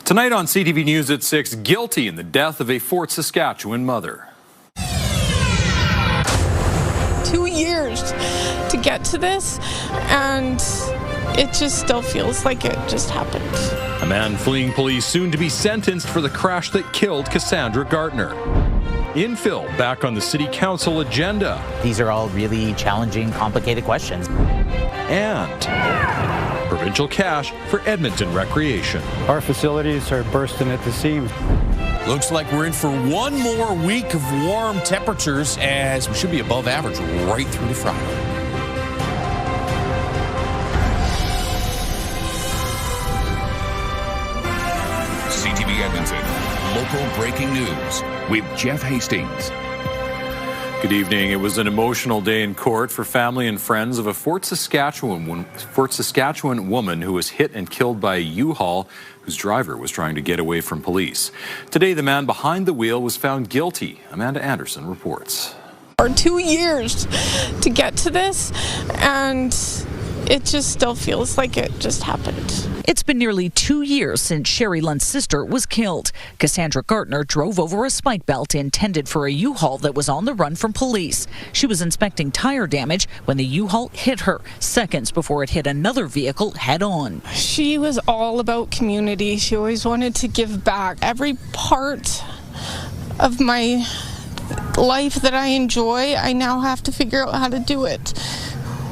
Tonight on CTV News at 6, guilty in the death of a Fort Saskatchewan mother. 2 years to get to this, and it just still feels like it just happened. A man fleeing police soon to be sentenced for the crash that killed Cassandra Gartner. Infill back on the city council agenda. These are all really challenging, complicated questions. And provincial cash for Edmonton recreation. Our facilities are bursting at the seams. Looks like we're in for one more week of warm temperatures, as we should be above average right through to Friday. CTV Edmonton, local breaking news with Jeff Hastings. Good evening. It was an emotional day in court for family and friends of a Fort Saskatchewan woman who was hit and killed by a U-Haul whose driver was trying to get away from police. Today, the man behind the wheel was found guilty. Amanda Anderson reports. 2 years to get to this, and it just still feels like it just happened. It's been nearly 2 years since Sherry Lunn's sister was killed. Cassandra Gartner drove over a spike belt intended for a U-Haul that was on the run from police. She was inspecting tire damage when the U-Haul hit her, seconds before it hit another vehicle head-on. She was all about community. She always wanted to give back. Every part of my life that I enjoy, I now have to figure out how to do it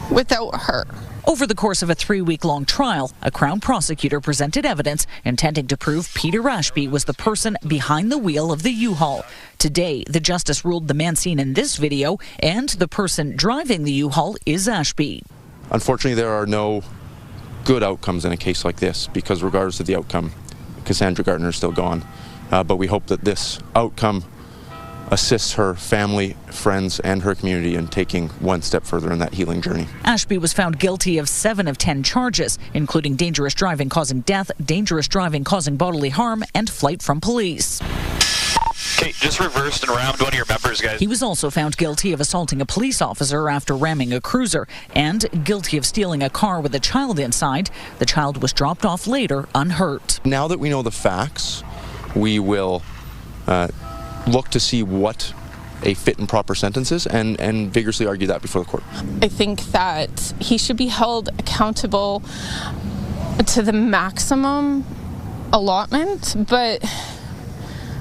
without her. Over the course of a 3-week-long trial, a Crown prosecutor presented evidence intending to prove Peter Ashby was the person behind the wheel of the U-Haul. Today, the justice ruled the man seen in this video and the person driving the U-Haul is Ashby. Unfortunately, there are no good outcomes in a case like this because regardless of the outcome, Cassandra Gartner is still gone. But we hope that this outcome assists her family, friends, and her community in taking one step further in that healing journey. Ashby was found guilty of 7 of 10 charges, including dangerous driving causing death, dangerous driving causing bodily harm, and flight from police. Okay, just reversed and rammed one of your members, guys. He was also found guilty of assaulting a police officer after ramming a cruiser, and guilty of stealing a car with a child inside. The child was dropped off later unhurt. Now that we know the facts, we will look to see what a fit and proper sentence is and vigorously argue that before the court. I think that he should be held accountable to the maximum allotment, but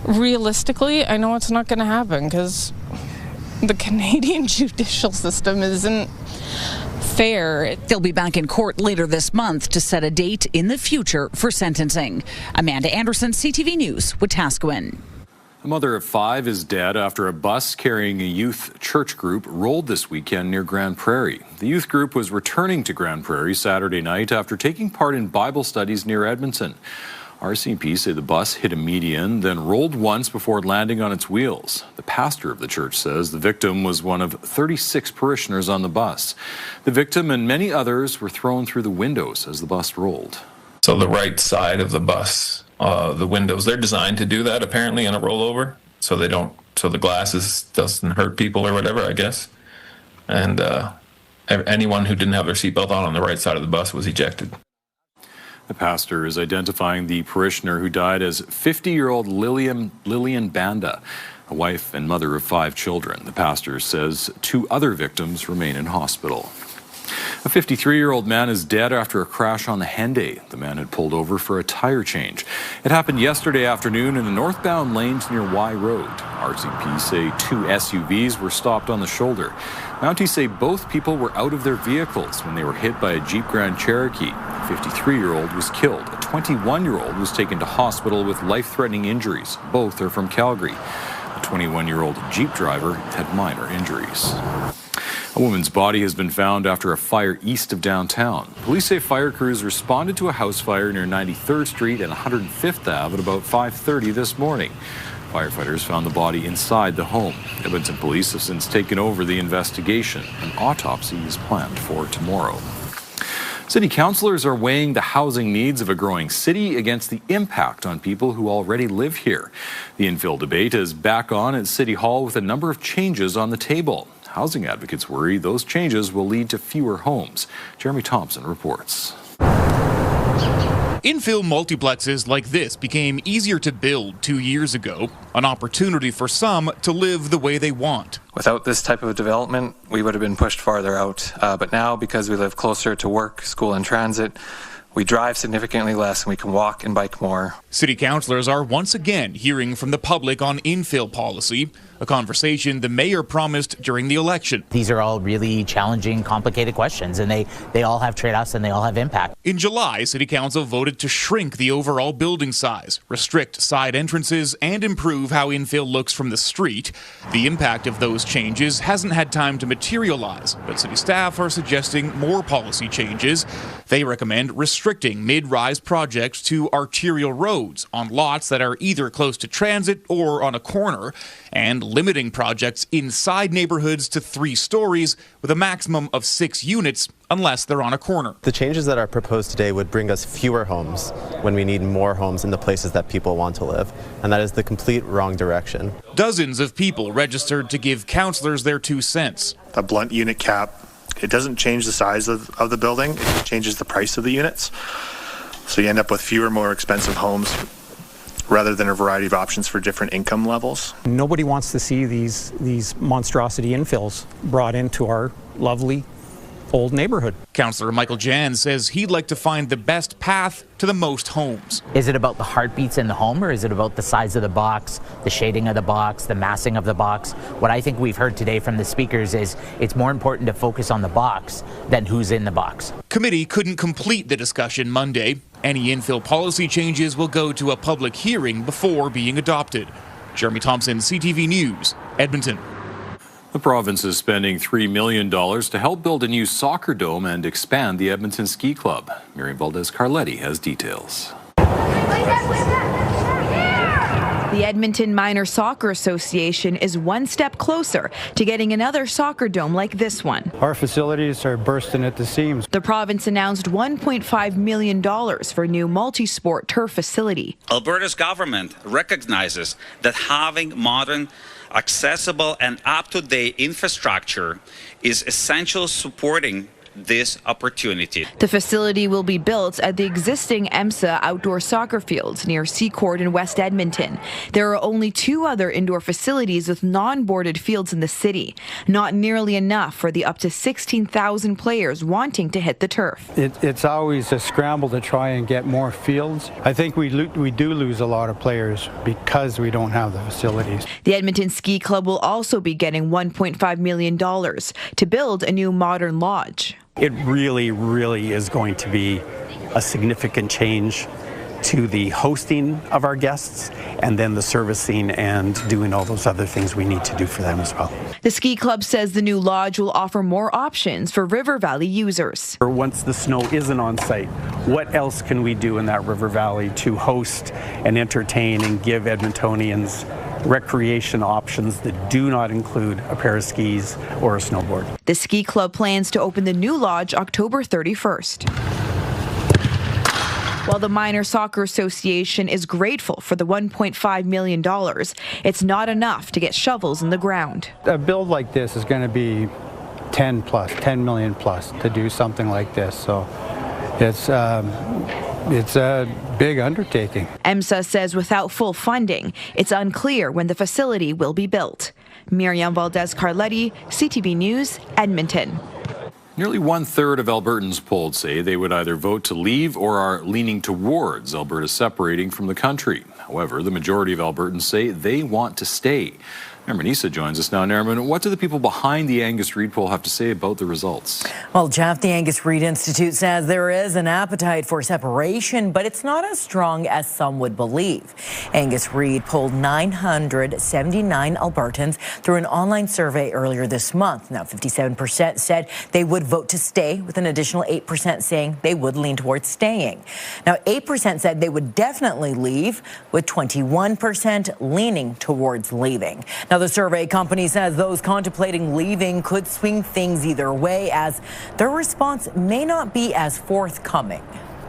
realistically, I know it's not going to happen because the Canadian judicial system isn't fair. They'll be back in court later this month to set a date in the future for sentencing. Amanda Anderson, CTV News, Wetaskiwin. A mother of 5 is dead after a bus carrying a youth church group rolled this weekend near Grand Prairie. The youth group was returning to Grand Prairie Saturday night after taking part in Bible studies near Edmonton. RCMP say the bus hit a median, then rolled once before landing on its wheels. The pastor of the church says the victim was one of 36 parishioners on the bus. The victim and many others were thrown through the windows as the bus rolled. So the right side of the bus, the windows, they're designed to do that apparently in a rollover, so the glasses doesn't hurt people or whatever, I guess. And anyone who didn't have their seatbelt on the right side of the bus was ejected. The pastor is identifying the parishioner who died as 50-year-old Lillian Banda, a wife and mother of 5 children. The pastor says 2 other victims remain in hospital. A 53-year-old man is dead after a crash on the Henday. The man had pulled over for a tire change. It happened yesterday afternoon in the northbound lanes near Y Road. RCP say 2 SUVs were stopped on the shoulder. Mounties say both people were out of their vehicles when they were hit by a Jeep Grand Cherokee. A 53-year-old was killed. A 21-year-old was taken to hospital with life-threatening injuries. Both are from Calgary. A 21-year-old Jeep driver had minor injuries. A woman's body has been found after a fire east of downtown. Police say fire crews responded to a house fire near 93rd Street and 105th Ave at about 5:30 this morning. Firefighters found the body inside the home. Edmonton police have since taken over the investigation. An autopsy is planned for tomorrow. City councillors are weighing the housing needs of a growing city against the impact on people who already live here. The Infill debate is back on at City Hall with a number of changes on the table. Housing advocates worry those changes will lead to fewer homes. Jeremy Thompson reports. Infill multiplexes like this became easier to build 2 years ago, an opportunity for some to live the way they want. Without this type of development, we would have been pushed farther out. But now, because we live closer to work, school, and transit, we drive significantly less and we can walk and bike more. City councillors are once again hearing from the public on infill policy, a conversation the mayor promised during the election. These are all really challenging, complicated questions, and they all have trade-offs and they all have impact. In July, City Council voted to shrink the overall building size, restrict side entrances, and improve how infill looks from the street. The impact of those changes hasn't had time to materialize, but city staff are suggesting more policy changes. They recommend restricting mid-rise projects to arterial roads on lots that are either close to transit or on a corner, and limiting projects inside neighborhoods to 3 stories with a maximum of 6 units unless they're on a corner. The changes that are proposed today would bring us fewer homes when we need more homes in the places that people want to live, and that is the complete wrong direction. Dozens of people registered to give councillors their 2 cents. A blunt unit cap, it doesn't change the size of the building, it changes the price of the units. So you end up with fewer, more expensive homes rather than a variety of options for different income levels. Nobody wants to see these monstrosity infills brought into our lovely old neighborhood. Councillor Michael Jan says he'd like to find the best path to the most homes. Is it about the heartbeats in the home, or is it about the size of the box, the shading of the box, the massing of the box? What I think we've heard today from the speakers is it's more important to focus on the box than who's in the box. Committee couldn't complete the discussion Monday. Any infill policy changes will go to a public hearing before being adopted. Jeremy Thompson, CTV News, Edmonton. The province is spending $3 million to help build a new soccer dome and expand the Edmonton Ski Club. Miriam Valdez-Carletti has details. The Edmonton Minor Soccer Association is one step closer to getting another soccer dome like this one. Our facilities are bursting at the seams. The province announced $1.5 million for a new multi-sport turf facility. Alberta's government recognizes that having modern, accessible and up-to-date infrastructure is essential supporting this opportunity. The facility will be built at the existing EMSA outdoor soccer fields near Seacourt in West Edmonton. There are only 2 other indoor facilities with non-boarded fields in the city, not nearly enough for the up to 16,000 players wanting to hit the turf. It's always a scramble to try and get more fields. I think we do lose a lot of players because we don't have the facilities. The Edmonton Ski Club will also be getting $1.5 million to build a new modern lodge. It really is going to be a significant change to the hosting of our guests and then the servicing and doing all those other things we need to do for them as well. The ski club says the new lodge will offer more options for River Valley users. Once the snow isn't on site, what else can we do in that River Valley to host and entertain and give Edmontonians recreation options that do not include a pair of skis or a snowboard? The ski club plans to open the new lodge October 31st. While the Minor Soccer Association is grateful for the $1.5 million, it's not enough to get shovels in the ground. A build like this is going to be 10 million plus to do something like this. So it's a big undertaking. EMSA says without full funding, it's unclear when the facility will be built. Miriam Valdez-Carletti, CTV News, Edmonton. Nearly 1/3 of Albertans polled say they would either vote to leave or are leaning towards Alberta separating from the country. However, the majority of Albertans say they want to stay. Nerman Issa joins us now. Nerman, what do the people behind the Angus Reid poll have to say about the results? Well, Jeff, the Angus Reid Institute says there is an appetite for separation, but it's not as strong as some would believe. Angus Reid polled 979 Albertans through an online survey earlier this month. Now, 57% said they would vote to stay, with an additional 8% saying they would lean towards staying. Now, 8% said they would definitely leave, with 21% leaning towards leaving. Now, the survey company says those contemplating leaving could swing things either way, as their response may not be as forthcoming.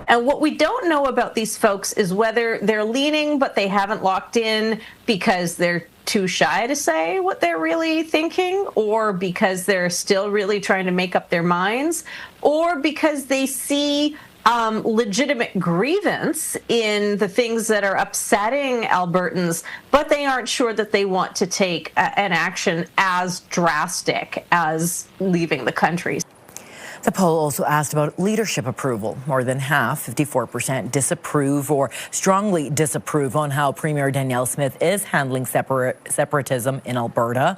And what we don't know about these folks is whether they're leaning, but they haven't locked in because they're too shy to say what they're really thinking, or because they're still really trying to make up their minds, or because they see legitimate grievance in the things that are upsetting Albertans, but they aren't sure that they want to take an action as drastic as leaving the country. The poll also asked about leadership approval. More than half, 54%, disapprove or strongly disapprove on how Premier Danielle Smith is handling separatism in Alberta.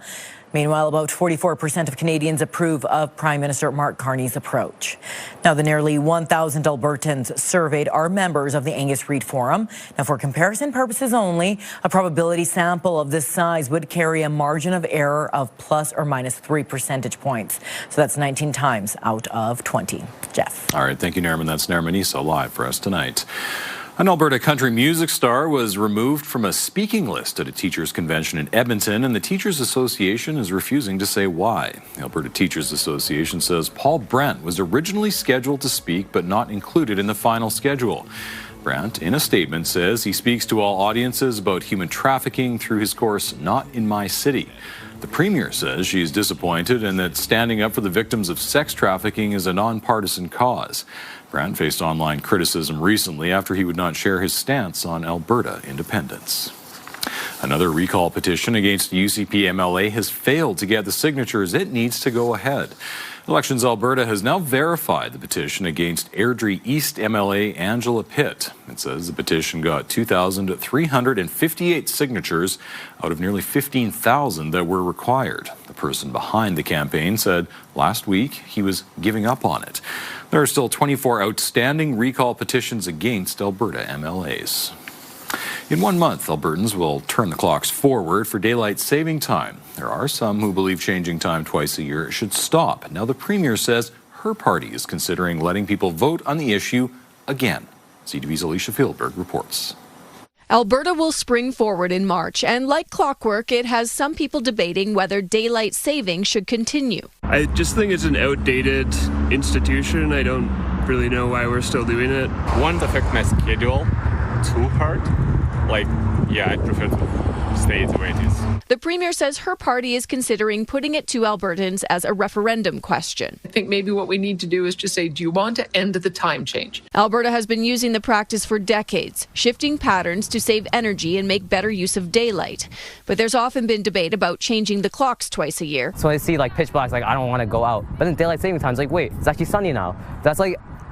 Meanwhile, about 44% of Canadians approve of Prime Minister Mark Carney's approach. Now, the nearly 1,000 Albertans surveyed are members of the Angus Reid Forum. Now, for comparison purposes only, a probability sample of this size would carry a margin of error of plus or minus 3 percentage points. So that's 19 times out of 20. Jeff. All right, thank you, Nairman. That's Nairman Issa live for us tonight. An Alberta country music star was removed from a speaking list at a teachers' convention in Edmonton, and the Teachers Association is refusing to say why. The Alberta Teachers Association says Paul Brent was originally scheduled to speak but not included in the final schedule. Brent, in a statement, says he speaks to all audiences about human trafficking through his course, Not in My City. The Premier says she is disappointed and that standing up for the victims of sex trafficking is a nonpartisan cause. Brent faced online criticism recently after he would not share his stance on Alberta independence. Another recall petition against UCP MLA has failed to get the signatures it needs to go ahead. Elections Alberta has now verified the petition against Airdrie East MLA Angela Pitt. It says the petition got 2,358 signatures out of nearly 15,000 that were required. The person behind the campaign said last week he was giving up on it. There are still 24 outstanding recall petitions against Alberta MLAs. In 1 month, Albertans will turn the clocks forward for daylight saving time. There are some who believe changing time twice a year should stop. Now, the Premier says her party is considering letting people vote on the issue again. CTV's Alicia Fieldberg reports. Alberta will spring forward in March, and like clockwork, it has some people debating whether daylight saving should continue. I just think it's an outdated institution. I don't really know why we're still doing it. Won't affect my schedule too hard. I prefer to stay the way it is. The Premier says her party is considering putting it to Albertans as a referendum question. I think maybe what we need to do is just say, do you want to end the time change? Alberta has been using the practice for decades, shifting patterns to save energy and make better use of daylight. But there's often been debate about changing the clocks twice a year. So I see pitch black, I don't want to go out. But then daylight saving time is wait, it's actually sunny now. That's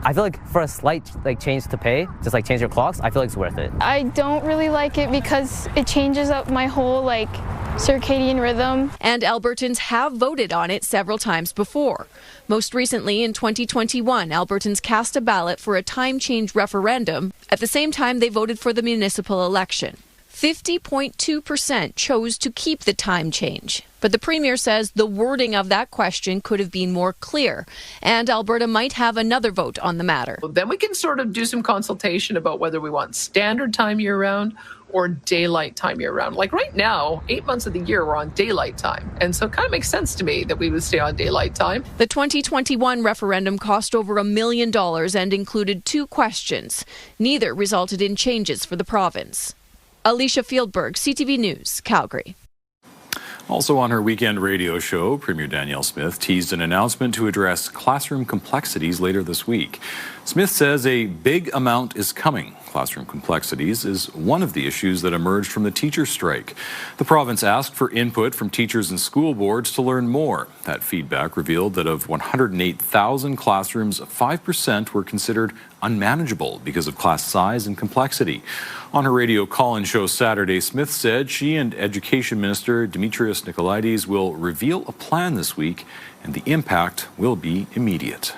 I feel for a slight change to pay, just change your clocks, I feel it's worth it. I don't really like it because it changes up my whole circadian rhythm. And Albertans have voted on it several times before. Most recently in 2021, Albertans cast a ballot for a time change referendum. At the same time, they voted for the municipal election. 50.2% chose to keep the time change. But the Premier says the wording of that question could have been more clear, and Alberta might have another vote on the matter. Then we can sort of do some consultation about whether we want standard time year-round or daylight time year-round. Right now, 8 months of the year, we're on daylight time. And so it kind of makes sense to me that we would stay on daylight time. The 2021 referendum cost over $1 million and included 2 questions. Neither resulted in changes for the province. Alicia Fieldberg, CTV News, Calgary. Also on her weekend radio show, Premier Danielle Smith teased an announcement to address classroom complexities later this week. Smith says a big amount is coming. Classroom complexities is one of the issues that emerged from the teacher strike. The province asked for input from teachers and school boards to learn more. That feedback revealed that of 108,000 classrooms, 5% were considered unmanageable because of class size and complexity. On her radio call-in show Saturday, Smith said she and Education Minister Dimitrios Nicolaides will reveal a plan this week, and the impact will be immediate.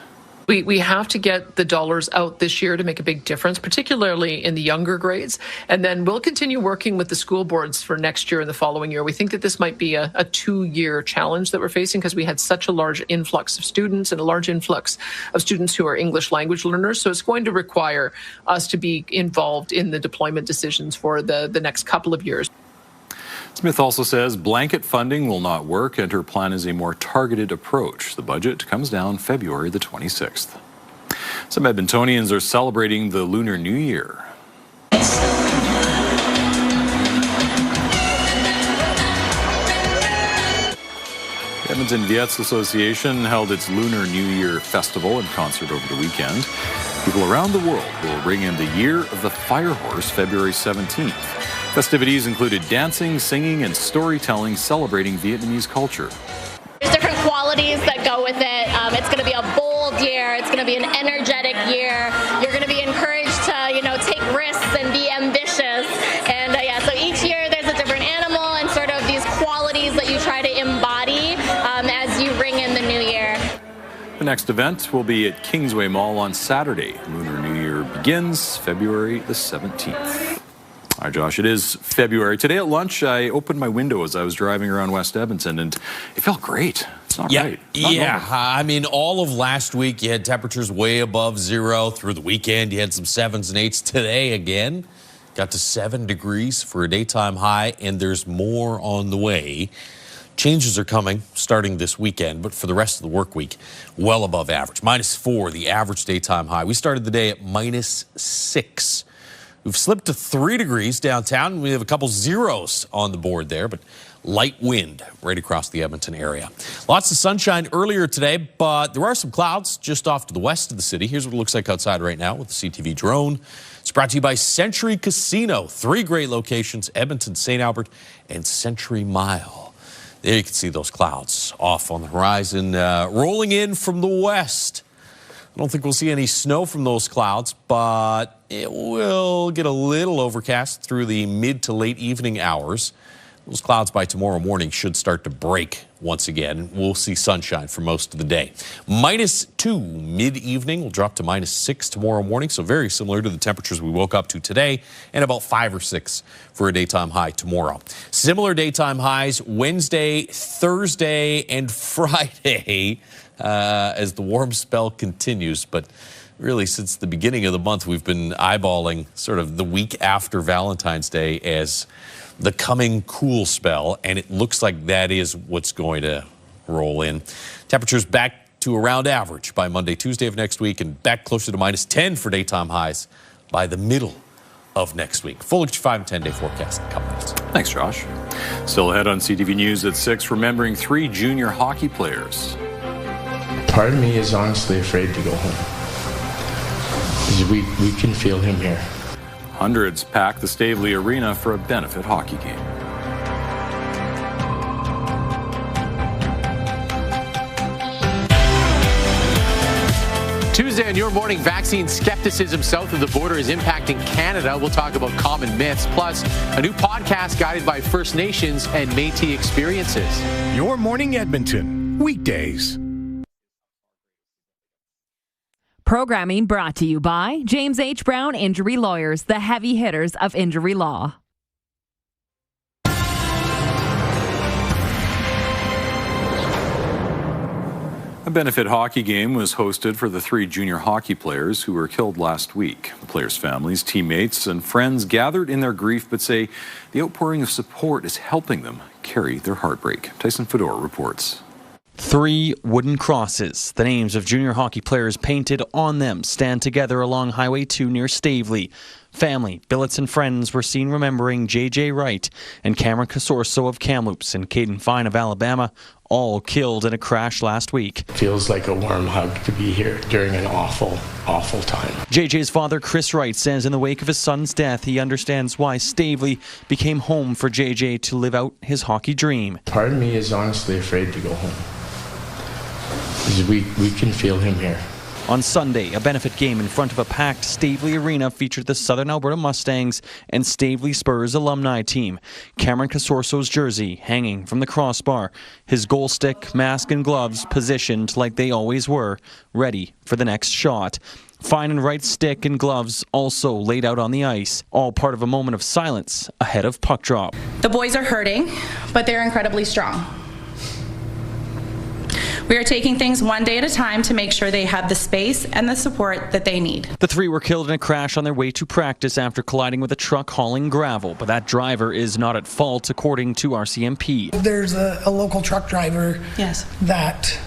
We have to get the dollars out this year to make a big difference, particularly in the younger grades. And then we'll continue working with the school boards for next year and the following year. We think that this might be a 2-year challenge that we're facing because we had such a large influx of students and a large influx of students who are English language learners. So it's going to require us to be involved in the deployment decisions for the next couple of years. Smith also says blanket funding will not work, and her plan is a more targeted approach. The budget comes down February the 26th. Some Edmontonians are celebrating the Lunar New Year. The Edmonton Viettes Association held its Lunar New Year festival and concert over the weekend. People around the world will ring in the Year of the Fire Horse February 17th. Festivities included dancing, singing, and storytelling celebrating Vietnamese culture. There's different qualities that go with it. It's going to be a bold year. It's going to be an energetic year. You're going to be encouraged to, take risks and be ambitious. And so each year there's a different animal and sort of these qualities that you try to embody as you ring in the new year. The next event will be at Kingsway Mall on Saturday. Lunar New Year begins February the 17th. All right, Josh, it is February. Today at lunch, I opened my window as I was driving around West Edmonton, and it felt great. It's not right. It's not normal. I mean, all of last week, you had temperatures way above zero. Through the weekend, you had some 7s and 8s. Today, again, got to 7 degrees for a daytime high, and there's more on the way. Changes are coming starting this weekend, but for the rest of the work week, well above average. -4, the average daytime high. We started the day at -6. We've slipped to 3 degrees downtown. We have a couple zeros on the board there, but light wind right across the Edmonton area. Lots of sunshine earlier today, but there are some clouds just off to the west of the city. Here's what it looks like outside right now with the CTV drone. It's brought to you by Century Casino. 3 great locations, Edmonton, St. Albert, and Century Mile. There you can see those clouds off on the horizon, rolling in from the west. I don't think we'll see any snow from those clouds, but it will get a little overcast through the mid to late evening hours. Those clouds by tomorrow morning should start to break once again. We'll see sunshine for most of the day. -2 mid-evening will drop to -6 tomorrow morning, so very similar to the temperatures we woke up to today, and about 5 or 6 for a daytime high tomorrow. Similar daytime highs Wednesday, Thursday, and Friday as the warm spell continues, but really since the beginning of the month we've been eyeballing sort of the week after Valentine's Day as the coming cool spell, and it looks like that is what's going to roll in. Temperatures back to around average by Monday, Tuesday of next week, and back closer to -10 for daytime highs by the middle of next week. Full 5 and 10-day forecast in a couple minutes. Thanks, Josh. Still ahead on CTV News at 6, remembering 3 junior hockey players. Part of me is honestly afraid to go home. We can feel him here. Hundreds packed the Stavely Arena for a benefit hockey game. Tuesday on Your Morning, vaccine skepticism south of the border is impacting Canada. We'll talk about common myths, plus a new podcast guided by First Nations and Métis experiences. Your Morning Edmonton, weekdays. Programming brought to you by James H. Brown Injury Lawyers, the heavy hitters of injury law. A benefit hockey game was hosted for the 3 junior hockey players who were killed last week. The players' families, teammates, and friends gathered in their grief but say the outpouring of support is helping them carry their heartbreak. Tyson Fedor reports. 3 wooden crosses, the names of junior hockey players painted on them, stand together along Highway 2 near Stavely. Family, billets, and friends were seen remembering J.J. Wright and Cameron Casorso of Kamloops and Caden Fine of Alabama, all killed in a crash last week. Feels like a warm hug to be here during an awful, awful time. JJ's father, Chris Wright, says in the wake of his son's death, he understands why Stavely became home for JJ to live out his hockey dream. Part of me is honestly afraid to go home. We can feel him here. On Sunday, a benefit game in front of a packed Stavely Arena featured the Southern Alberta Mustangs and Stavely Spurs alumni team. Cameron Casorso's jersey hanging from the crossbar, his goal stick, mask, and gloves positioned like they always were, ready for the next shot. Fine and Wright's stick and gloves also laid out on the ice, all part of a moment of silence ahead of puck drop. The boys are hurting, but they're incredibly strong. We are taking things one day at a time to make sure they have the space and the support that they need. The 3 were killed in a crash on their way to practice after colliding with a truck hauling gravel, but that driver is not at fault, according to RCMP. There's a local truck driver that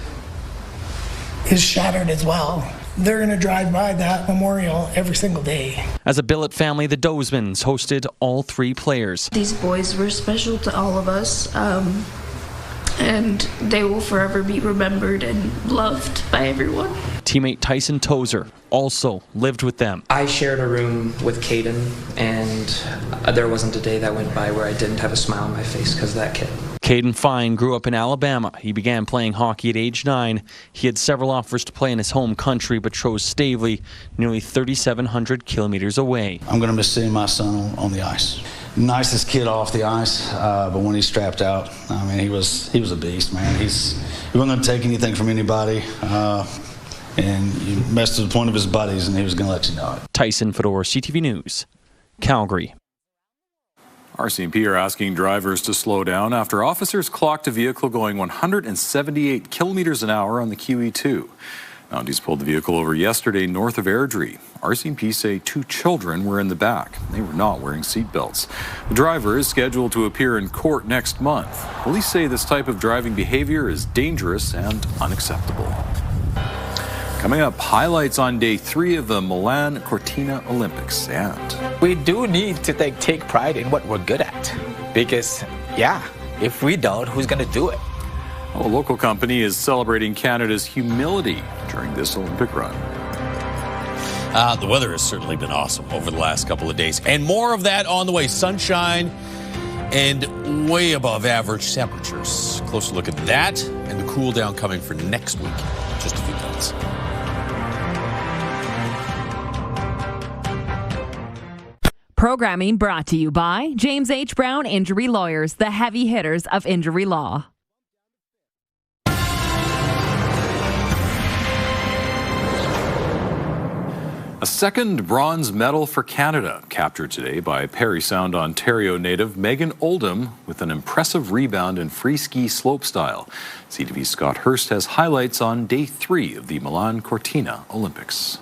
is shattered as well. They're going to drive by that memorial every single day. As a billet family, the Dozmans hosted all 3 players. These boys were special to all of us. and they will forever be remembered and loved by everyone. Teammate Tyson Tozer also lived with them. I shared a room with Caden, and there wasn't a day that went by where I didn't have a smile on my face because of that kid. Caden Fine grew up in Alabama. He began playing hockey at age 9. He had several offers to play in his home country, but chose Stavely, nearly 3,700 kilometers away. I'm going to miss seeing my son on the ice. Nicest kid off the ice, but when he strapped out, I mean, he was a beast, man. He wasn't going to take anything from anybody, and he messed to the point of his buddies, and he was going to let you know it. Tyson Fedor, CTV News, Calgary. RCMP are asking drivers to slow down after officers clocked a vehicle going 178 kilometers an hour on the QE2. Mounties pulled the vehicle over yesterday north of Airdrie. RCMP say 2 children were in the back. They were not wearing seatbelts. The driver is scheduled to appear in court next month. Police say this type of driving behavior is dangerous and unacceptable. Coming up, highlights on day 3 of the Milan Cortina Olympics. And we do need to take pride in what we're good at. Because, if we don't, who's going to do it? A local company is celebrating Canada's humility during this Olympic run. The weather has certainly been awesome over the last couple of days. And more of that on the way. Sunshine and way above average temperatures. Closer look at that and the cool down coming for next week. Just a few minutes. Programming brought to you by James H. Brown Injury Lawyers, the heavy hitters of injury law. A second bronze medal for Canada, captured today by Parry Sound, Ontario native Megan Oldham with an impressive rebound in free ski slopestyle. CTV's Scott Hurst has highlights on day 3 of the Milan Cortina Olympics.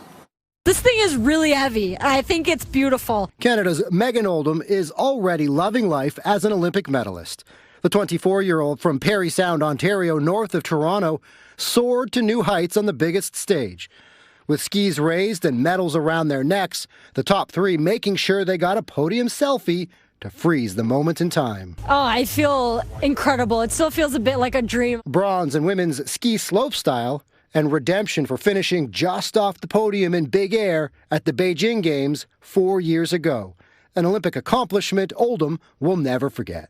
This thing is really heavy. I think it's beautiful. Canada's Megan Oldham is already loving life as an Olympic medalist. The 24-year-old from Parry Sound, Ontario, north of Toronto, soared to new heights on the biggest stage. With skis raised and medals around their necks, the top 3 making sure they got a podium selfie to freeze the moment in time. Oh, I feel incredible. It still feels a bit like a dream. Bronze in women's ski slopestyle, and redemption for finishing just off the podium in big air at the Beijing Games 4 years ago. An Olympic accomplishment Oldham will never forget.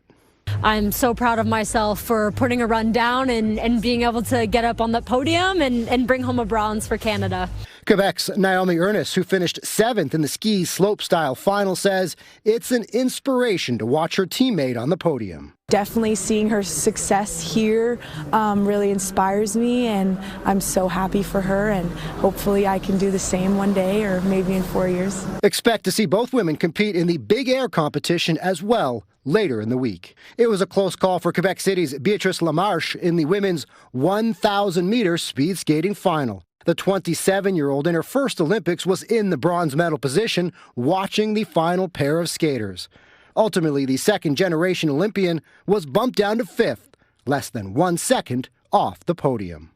I'm so proud of myself for putting a run down and being able to get up on the podium and bring home a bronze for Canada. Quebec's Naomi Ernest, who finished 7th in the ski slopestyle final, says it's an inspiration to watch her teammate on the podium. Definitely seeing her success here really inspires me, and I'm so happy for her, and hopefully I can do the same one day or maybe in 4 years. Expect to see both women compete in the big air competition as well later in the week. It was a close call for Quebec City's Beatrice Lamarche in the women's 1,000-meter speed skating final. The 27-year-old in her first Olympics was in the bronze medal position watching the final pair of skaters. Ultimately, the second-generation Olympian was bumped down to 5th, less than 1 second off the podium.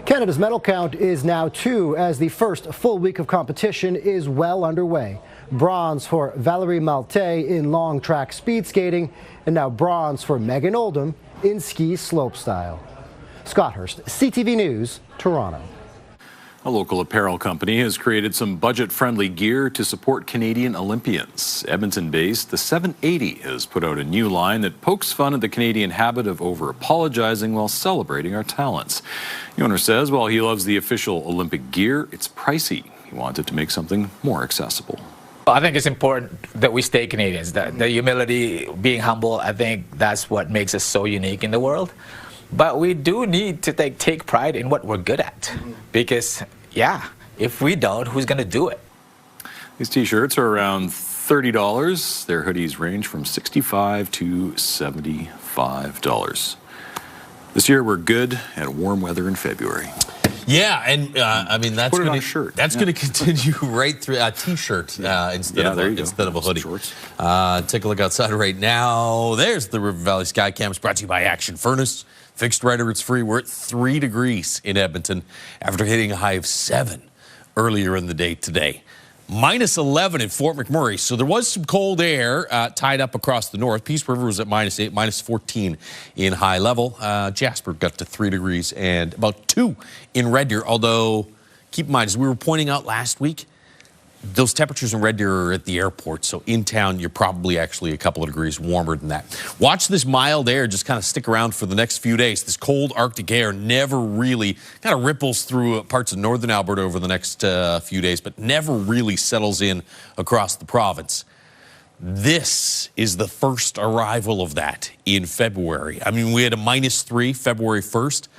Canada's medal count is now 2 as the first full week of competition is well underway. Bronze for Valérie Maltais in long track speed skating, and now bronze for Megan Oldham in ski slopestyle. Scott Hurst, CTV News, Toronto. A local apparel company has created some budget-friendly gear to support Canadian Olympians. Edmonton-based The 780 has put out a new line that pokes fun at the Canadian habit of over-apologizing while celebrating our talents. The owner says while he loves the official Olympic gear, it's pricey. He wanted to make something more accessible. I think it's important that we stay Canadians. The humility, being humble, I think that's what makes us so unique in the world. But we do need to take pride in what we're good at. Because, if we don't, who's going to do it? These T-shirts are around $30. Their hoodies range from $65 to $75. This year we're good at warm weather in February. Yeah, and I mean that's going to continue right through a T-shirt instead of a hoodie. Take a look outside right now. There's the River Valley Sky Cams, brought to you by Action Furnace. Fixed right or it's free. We're at 3 degrees in Edmonton after hitting a high of 7 earlier in the day today. Minus 11 at Fort McMurray. So there was some cold air tied up across the north. Peace River was at minus 8, minus 14 in high level. Jasper got to 3 degrees and about 2 in Red Deer. Although, keep in mind, as we were pointing out last week, those temperatures in Red Deer are at the airport. So in town, you're probably actually a couple of degrees warmer than that. Watch this mild air just kind of stick around for the next few days. This cold Arctic air never really kind of ripples through parts of northern Alberta over the next few days, but never really settles in across the province. This is the first arrival of that in February. I mean, we had a minus 3 February 1st.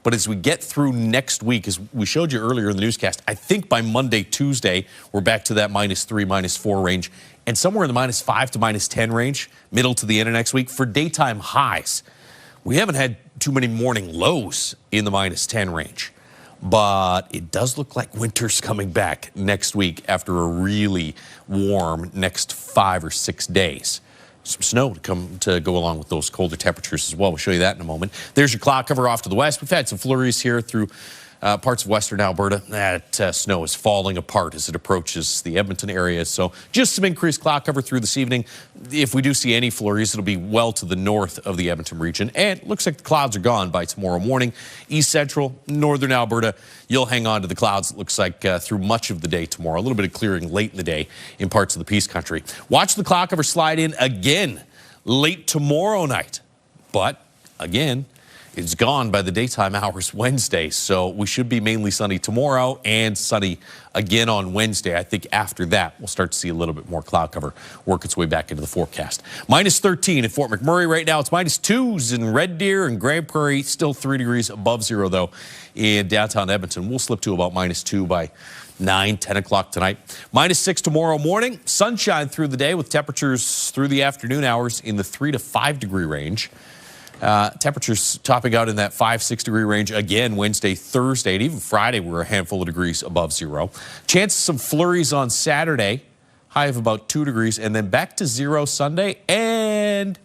But as we get through next week, as we showed you earlier in the newscast, I think by Monday, Tuesday, we're back to that minus 3, minus 4 range. And somewhere in the minus 5 to minus 10 range, middle to the end of next week, for daytime highs. We haven't had too many morning lows in the minus 10 range. But it does look like winter's coming back next week after a really warm next 5 or 6 days. Some snow to go along with those colder temperatures as well. We'll show you that in a moment. There's your cloud cover off to the west. We've had some flurries here through parts of western Alberta. That snow is falling apart as it approaches the Edmonton area. So just some increased cloud cover through this evening. If we do see any flurries, it'll be well to the north of the Edmonton region. And it looks like the clouds are gone by tomorrow morning. East central, northern Alberta, you'll hang on to the clouds, it looks like, through much of the day tomorrow. A little bit of clearing late in the day in parts of the Peace Country. Watch the cloud cover slide in again late tomorrow night. But again, it's gone by the daytime hours Wednesday, so we should be mainly sunny tomorrow and sunny again on Wednesday. I think after that, we'll start to see a little bit more cloud cover work its way back into the forecast. Minus 13 at Fort McMurray right now. It's minus 2s in Red Deer and Grand Prairie. Still 3 degrees above zero, though, in downtown Edmonton. We'll slip to about minus 2 by 9, 10 o'clock tonight. Minus 6 tomorrow morning. Sunshine through the day with temperatures through the afternoon hours in the 3 to 5 degree range. Temperatures topping out in that 5-6 degree range again Wednesday, Thursday, and even Friday we're a handful of degrees above zero. Chance of some flurries on Saturday, high of about 2 degrees, and then back to zero Sunday. And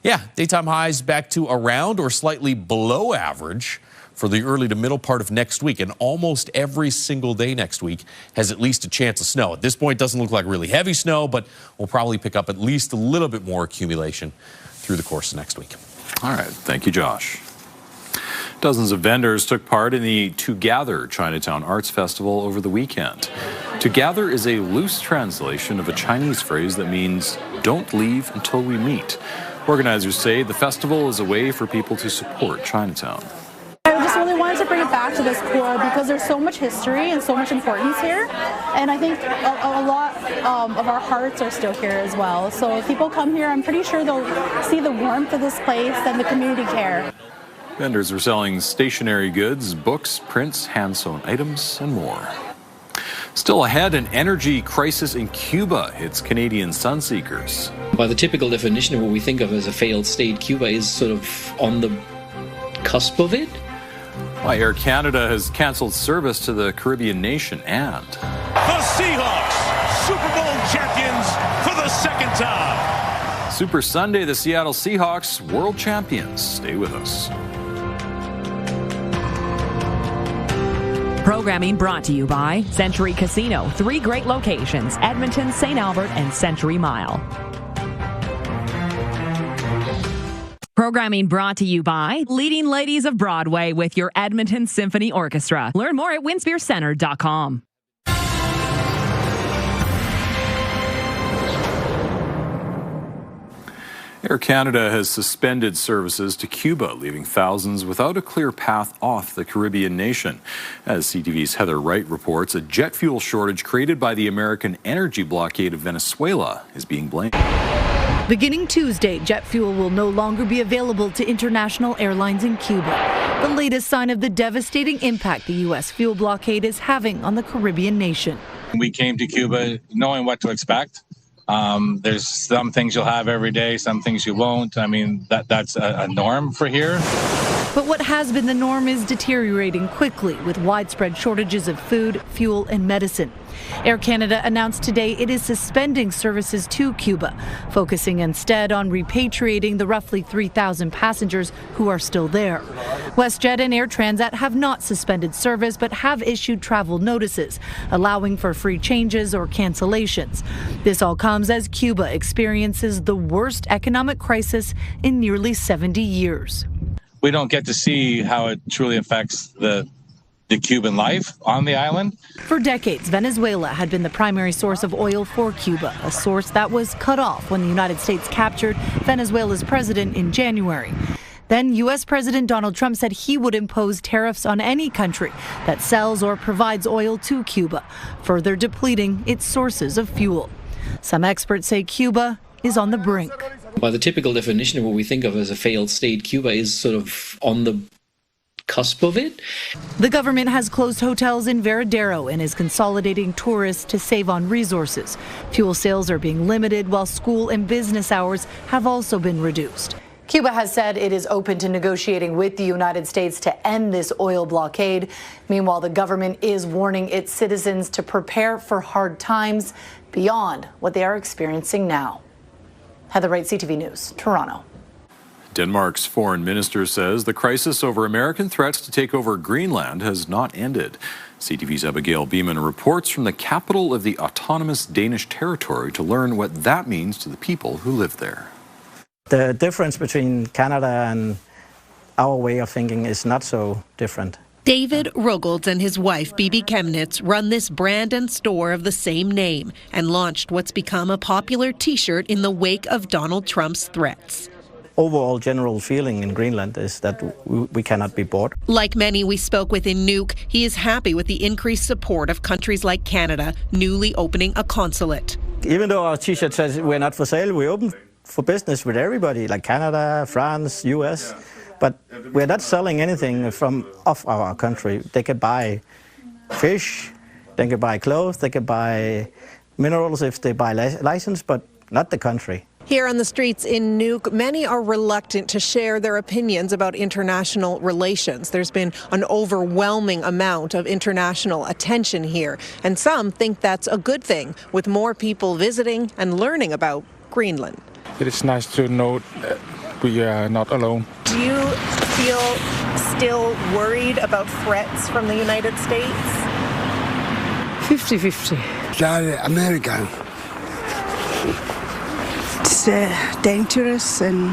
yeah, daytime highs back to around or slightly below average for the early to middle part of next week. And almost every single day next week has at least a chance of snow. At this point, it doesn't look like really heavy snow, but we'll probably pick up at least a little bit more accumulation through the course of next week. All right. Thank you, Josh. Dozens of vendors took part in the Together Chinatown Arts Festival over the weekend. Together is a loose translation of a Chinese phrase that means, don't leave until we meet. Organizers say the festival is a way for people to support Chinatown. I just really wanted to bring it back to this core because there's so much history and so much importance here. And I think a lot of our hearts are still here as well. So if people come here, I'm pretty sure they'll see the warmth of this place and the community care. Vendors were selling stationery goods, books, prints, hand-sewn items, and more. Still ahead, an energy crisis in Cuba hits Canadian sunseekers. By the typical definition of what we think of as a failed state, Cuba is sort of on the cusp of it. Why Air Canada has canceled service to the Caribbean nation, and the Seahawks, Super Bowl champions for the second time. Super Sunday, the Seattle Seahawks, world champions. Stay with us. Programming brought to you by Century Casino. 3 great locations: Edmonton, St. Albert, and Century Mile. Programming brought to you by Leading Ladies of Broadway with your Edmonton Symphony Orchestra. Learn more at winspearcenter.com. Air Canada has suspended services to Cuba, leaving thousands without a clear path off the Caribbean nation. As CTV's Heather Wright reports, a jet fuel shortage created by the American energy blockade of Venezuela is being blamed. Beginning Tuesday, jet fuel will no longer be available to international airlines in Cuba. The latest sign of the devastating impact the U.S. fuel blockade is having on the Caribbean nation. We came to Cuba knowing what to expect. There's some things you'll have every day, some things you won't. I mean, that's a norm for here. But what has been the norm is deteriorating quickly with widespread shortages of food, fuel, and medicine. Air Canada announced today it is suspending services to Cuba, focusing instead on repatriating the roughly 3,000 passengers who are still there. WestJet and Air Transat have not suspended service but have issued travel notices, allowing for free changes or cancellations. This all comes as Cuba experiences the worst economic crisis in nearly 70 years. We don't get to see how it truly affects the Cuban life on the island. For decades, Venezuela had been the primary source of oil for Cuba, a source that was cut off when the United States captured Venezuela's president in January. Then U.S. President Donald Trump said he would impose tariffs on any country that sells or provides oil to Cuba, further depleting its sources of fuel. Some experts say Cuba is on the brink. Well, the typical definition of what we think of as a failed state, Cuba is sort of on the cusp of it. The government has closed hotels in Veradero and is consolidating tourists to save on resources. Fuel sales are being limited while school and business hours have also been reduced. Cuba has said it is open to negotiating with the United States to end this oil blockade. Meanwhile, the government is warning its citizens to prepare for hard times beyond what they are experiencing now. Heather Wright, CTV News, Toronto. Denmark's foreign minister says the crisis over American threats to take over Greenland has not ended. CTV's Abigail Beeman reports from the capital of the autonomous Danish territory to learn what that means to the people who live there. The difference between Canada and our way of thinking is not so different. David Rogolds and his wife, Bibi Chemnitz, run this brand and store of the same name and launched what's become a popular T-shirt in the wake of Donald Trump's threats. Overall general feeling in Greenland is that we cannot be bought. Like many we spoke with in Nuuk, he is happy with the increased support of countries like Canada, newly opening a consulate. Even though our T-shirt says we're not for sale, we're open for business with everybody, like Canada, France, US. But we're not selling anything from off our country. They can buy fish, they can buy clothes, they can buy minerals if they buy license, but not the country. Here on the streets in Nuuk, many are reluctant to share their opinions about international relations. There's been an overwhelming amount of international attention here, and some think that's a good thing, with more people visiting and learning about Greenland. It is nice to know that we are not alone. Do you feel still worried about threats from the United States? 50-50. American. It's dangerous and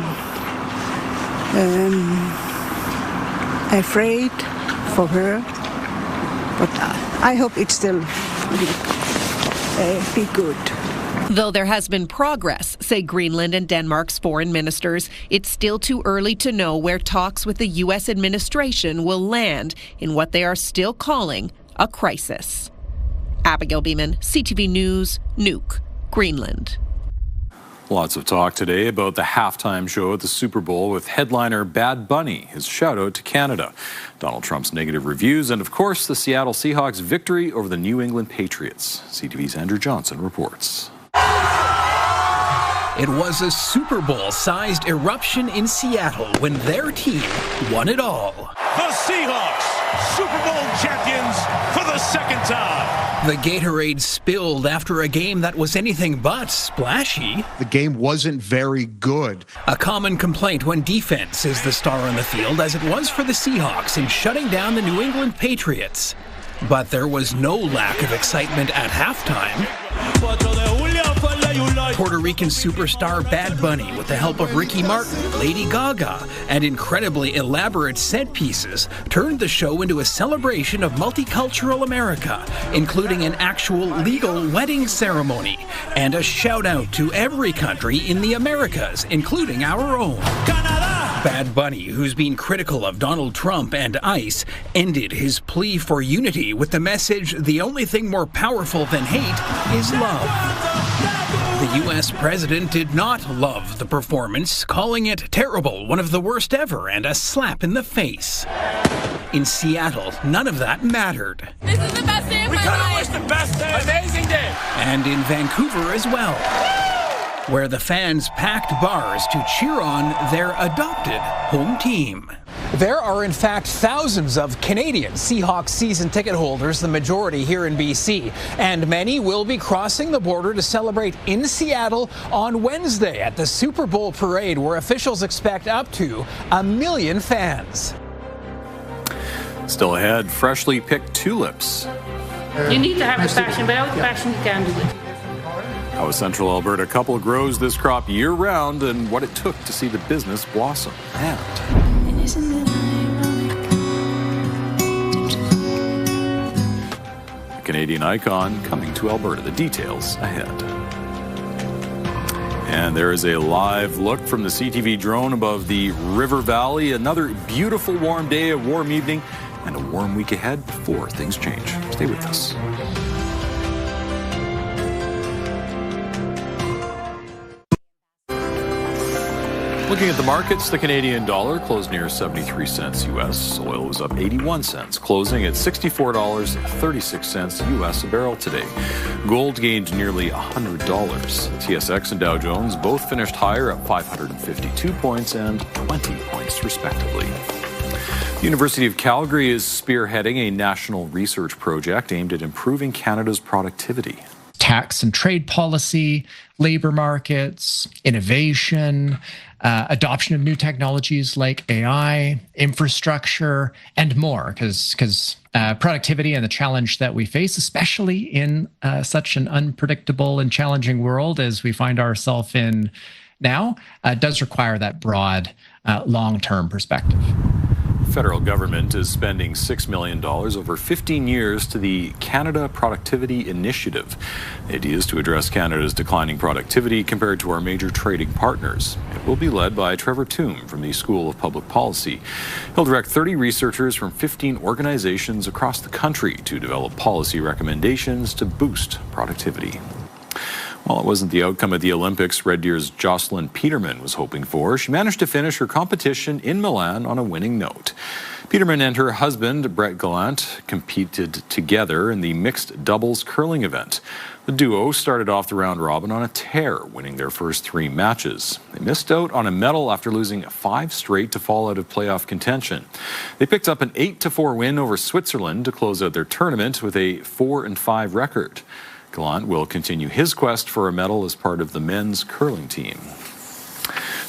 afraid for her, but I hope it still be good. Though there has been progress, say Greenland and Denmark's foreign ministers, it's still too early to know where talks with the U.S. administration will land in what they are still calling a crisis. Abigail Beeman, CTV News, Nuuk, Greenland. Lots of talk today about the halftime show at the Super Bowl with headliner Bad Bunny, his shout out to Canada, Donald Trump's negative reviews, and of course the Seattle Seahawks' victory over the New England Patriots. CTV's Andrew Johnson reports. It was a Super Bowl-sized eruption in Seattle when their team won it all. The Seahawks, Super Bowl champions for the second time. The Gatorade spilled after a game that was anything but splashy. The game wasn't very good. A common complaint when defense is the star on the field, as it was for the Seahawks in shutting down the New England Patriots. But there was no lack of excitement at halftime. Puerto Rican superstar Bad Bunny, with the help of Ricky Martin, Lady Gaga, and incredibly elaborate set pieces, turned the show into a celebration of multicultural America, including an actual legal wedding ceremony and a shout out to every country in the Americas, including our own. Bad Bunny, who's been critical of Donald Trump and ICE, ended his plea for unity with the message, the only thing more powerful than hate is love. The U.S. president did not love the performance, calling it terrible, one of the worst ever, and a slap in the face. In Seattle, none of that mattered. This is the best day of my life. We could've wished the best day. Amazing day. And in Vancouver as well, where the fans packed bars to cheer on their adopted home team. There are, in fact, thousands of Canadian Seahawks season ticket holders, the majority here in BC. And many will be crossing the border to celebrate in Seattle on Wednesday at the Super Bowl parade, where officials expect up to 1 million fans. Still ahead, freshly picked tulips. You need to have the passion, but without the passion, you can't do it. How a Central Alberta couple grows this crop year-round and what it took to see the business blossom. And a Canadian icon coming to Alberta. The details ahead. And there is a live look from the CTV drone above the river valley. Another beautiful warm day, a warm evening, and a warm week ahead before things change. Stay with us. Looking at the markets, the Canadian dollar closed near 73 cents U.S. Oil was up 81 cents, closing at $64.36 U.S. a barrel today. Gold gained nearly $100. The TSX and Dow Jones both finished higher at 552 points and 20 points respectively. The University of Calgary is spearheading a national research project aimed at improving Canada's productivity. Tax and trade policy, labor markets, innovation, adoption of new technologies like AI, infrastructure, and more, because productivity and the challenge that we face, especially in such an unpredictable and challenging world as we find ourselves in now, does require that broad, long-term perspective. The federal government is spending $6 million over 15 years to the Canada Productivity Initiative. The idea is to address Canada's declining productivity compared to our major trading partners. It will be led by Trevor Toome from the School of Public Policy. He'll direct 30 researchers from 15 organizations across the country to develop policy recommendations to boost productivity. While it wasn't the outcome of the Olympics Red Deer's Jocelyn Peterman was hoping for, she managed to finish her competition in Milan on a winning note. Peterman and her husband, Brett Gallant, competed together in the mixed doubles curling event. The duo started off the round robin on a tear, winning their first 3 matches. They missed out on a medal after losing 5 straight to fall out of playoff contention. They picked up an 8-4 win over Switzerland to close out their tournament with a 4-5 record. Gallant will continue his quest for a medal as part of the men's curling team.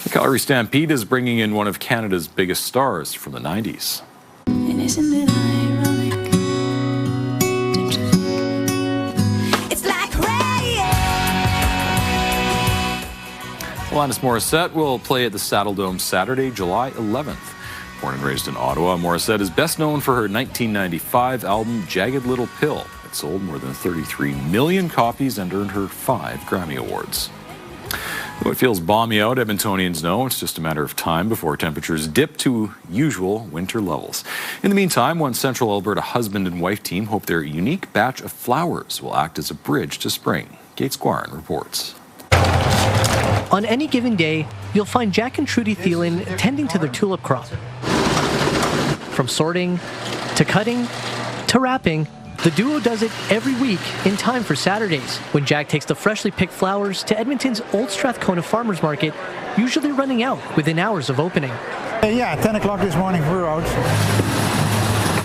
The Calgary Stampede is bringing in one of Canada's biggest stars from the 90s. And isn't it ironic? It's like rain. Alanis Morissette will play at the Saddle Dome Saturday, July 11th. Born and raised in Ottawa, Morissette is best known for her 1995 album Jagged Little Pill. It sold more than 33 million copies and earned her 5 Grammy Awards. Though it feels balmy out, Edmontonians know it's just a matter of time before temperatures dip to usual winter levels. In the meantime, one Central Alberta husband and wife team hope their unique batch of flowers will act as a bridge to spring. Kate Squarn reports. On any given day, you'll find Jack and Trudy Thielen tending to their tulip crop. From sorting, to cutting, to wrapping, the duo does it every week in time for Saturdays, when Jack takes the freshly picked flowers to Edmonton's Old Strathcona Farmers Market, usually running out within hours of opening. Yeah, 10 o'clock this morning, we're out.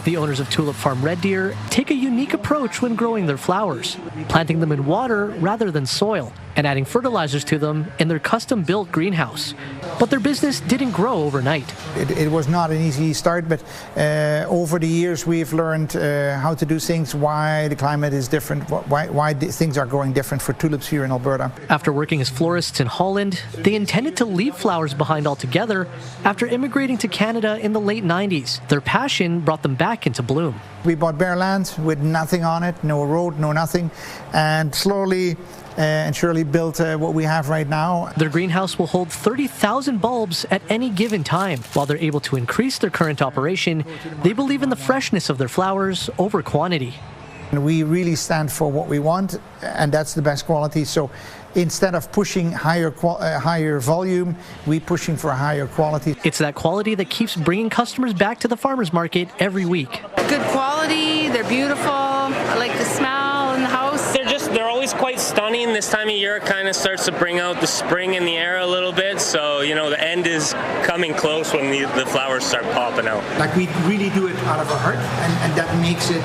The owners of Tulip Farm Red Deer take a unique approach when growing their flowers, planting them in water rather than soil, and adding fertilizers to them in their custom-built greenhouse. But their business didn't grow overnight. It was not an easy start, but over the years we've learned how to do things, why the climate is different, why things are growing different for tulips here in Alberta. After working as florists in Holland, they intended to leave flowers behind altogether after immigrating to Canada in the late 90s. Their passion brought them back into bloom. We bought bare land with nothing on it, no road, no nothing, and slowly and surely built what we have right now. Their greenhouse will hold 30,000 bulbs at any given time. While they're able to increase their current operation, they believe in the freshness of their flowers over quantity. And we really stand for what we want, and that's the best quality. So instead of pushing higher volume, we're pushing for higher quality. It's that quality that keeps bringing customers back to the farmers market every week. Good quality, they're beautiful, I like the smell in the house. They're always quite stunning. sunny, and this time of year it kind of starts to bring out the spring in the air a little bit. So, you know, the end is coming close when the flowers start popping out. Like, we really do it out of our heart, and that makes it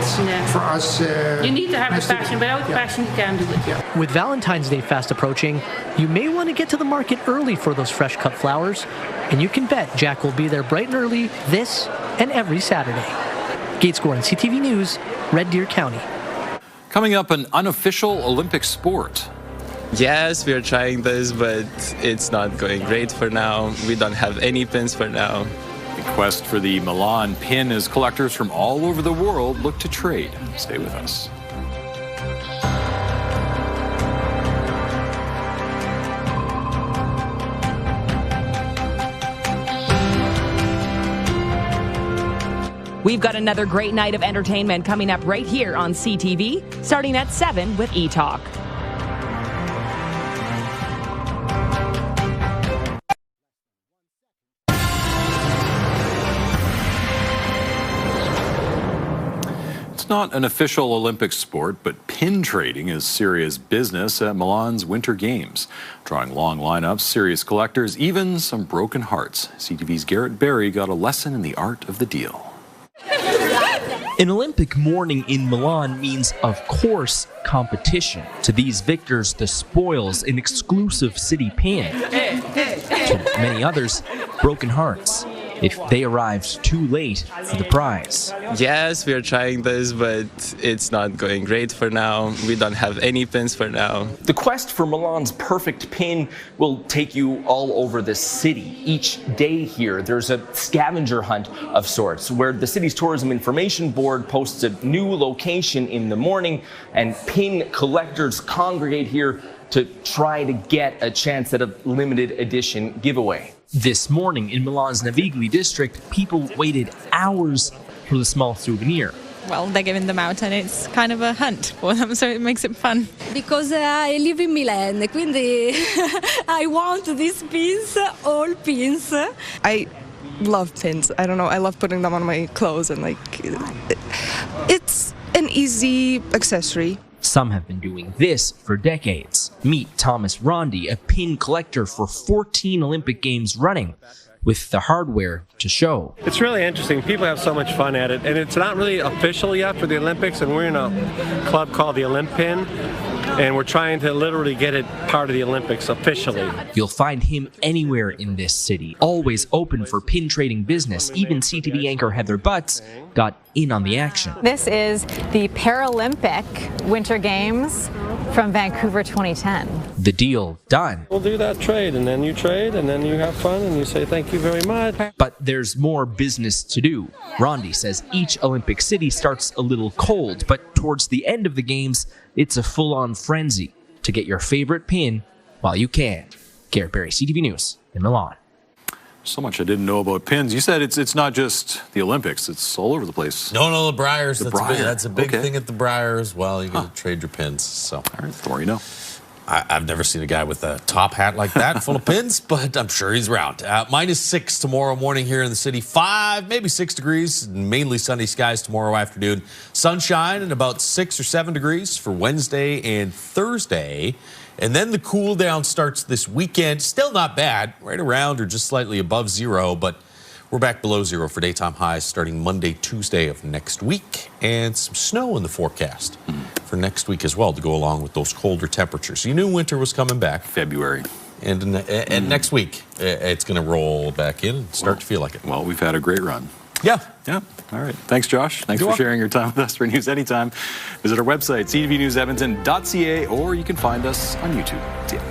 for us. You need to have the passion, but without passion you can't do it. Yeah. With Valentine's Day fast approaching, you may want to get to the market early for those fresh cut flowers, and you can bet Jack will be there bright and early this and every Saturday. Gates Score on CTV News, Red Deer County. Coming up, an unofficial Olympic sport. Yes, we are trying this, but it's not going great for now. We don't have any pins for now. The quest for the Milan pin as collectors from all over the world look to trade. Stay with us. We've got another great night of entertainment coming up right here on CTV, starting at 7 with E-Talk. It's not an official Olympic sport, but pin trading is serious business at Milan's Winter Games, drawing long lineups, serious collectors, even some broken hearts. CTV's Garrett Berry got a lesson in the art of the deal. An Olympic morning in Milan means, of course, competition. To these victors, the spoils, an exclusive city pin. To many others, broken hearts if they arrived too late for the prize. Yes, we are trying this, but it's not going great for now. We don't have any pins for now. The quest for Milan's perfect pin will take you all over the city. Each day here, there's a scavenger hunt of sorts, where the city's tourism information board posts a new location in the morning, and pin collectors congregate here to try to get a chance at a limited edition giveaway. This morning in Milan's Navigli district, people waited hours for the small souvenir. Well, they're giving them out and it's kind of a hunt for them, so it makes it fun. Because I live in Milan, quindi I want these pins, all pins. I love pins. I don't know, I love putting them on my clothes, and it's an easy accessory. Some have been doing this for decades. Meet Thomas Rondi, a pin collector for 14 Olympic Games running, with the hardware to show. It's really interesting. People have so much fun at it, and it's not really official yet for the Olympics, and we're in a club called the Olympin, and we're trying to literally get it part of the Olympics officially. You'll find him anywhere in this city, always open for pin trading business. Even CTV anchor Heather Butts got in on the action. This is the Paralympic Winter Games from Vancouver 2010. The deal done. We'll do that trade, and then you trade, and then you have fun, and you say thank you very much. But there's more business to do. Rondi says each Olympic city starts a little cold, but towards the end of the games, it's a full-on frenzy to get your favorite pin while you can. Garrett Berry, CTV News in Milan. So much I didn't know about pins. You said it's not just the Olympics; it's all over the place. No, the Briars. That's a big Okay. thing at the Briars. Well, you can trade your pins. So, all right, the more you know. I've never seen a guy with a top hat like that full of pins, but I'm sure he's around. -6 tomorrow morning here in the city. 5, maybe 6 degrees. Mainly sunny skies tomorrow afternoon. Sunshine and about 6 or 7 degrees for Wednesday and Thursday. And then the cool down starts this weekend. Still not bad, right around or just slightly above 0, but we're back below 0 for daytime highs starting Monday, Tuesday of next week. And some snow in the forecast for next week as well to go along with those colder temperatures. You knew winter was coming back. February. And next week, it's going to roll back in and start to feel like it. Well, we've had a great run. Yeah. All right. Thanks, Josh. Thanks for sharing your time with us. For news anytime, visit our website, ctvnewsedmonton.ca, or you can find us on YouTube. See ya.